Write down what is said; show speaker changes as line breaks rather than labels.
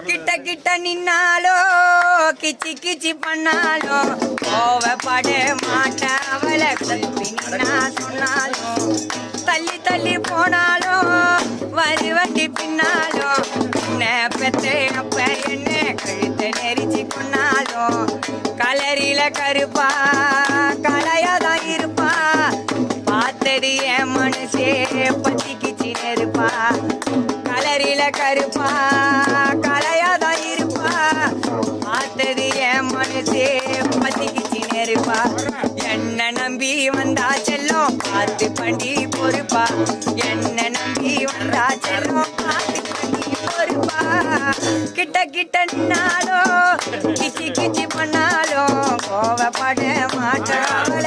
கிட்ட கிட்ட நின்னாலோ கிச்சி கிச்சி பண்ணாலோ கோவப்பட மாட்டேன் அவளை பின்னா சொன்னாலும் தள்ளி தள்ளி போனாலும் வரி வண்டி பின்னாலும் என்ன பெத்த அப்ப என்ன கழுத்தை நெரிச்சு கொண்டாலும் கலரில கருப்பா கலையாதான் இருப்பா பார்த்தது என் மனுஷே பத்திக்கிச்சு நெருப்பா கலரில கருப்பா கலையாதான் இருப்பா பார்த்தது என் மனசே பத்திக்கிச்சு நெருப்பா என்ன நம்பி வந்தா செல்லும் பார்த்து பண்ணி பொறுப்பா என்ன நம்பி வந்தா செல்லும் பார்த்து பண்ணி பொறுப்பா கிட்ட கிட்ட நின்னாலோ கிச்சி கிச்சி பண்ணாலும் கோவப்பட மாட்டாள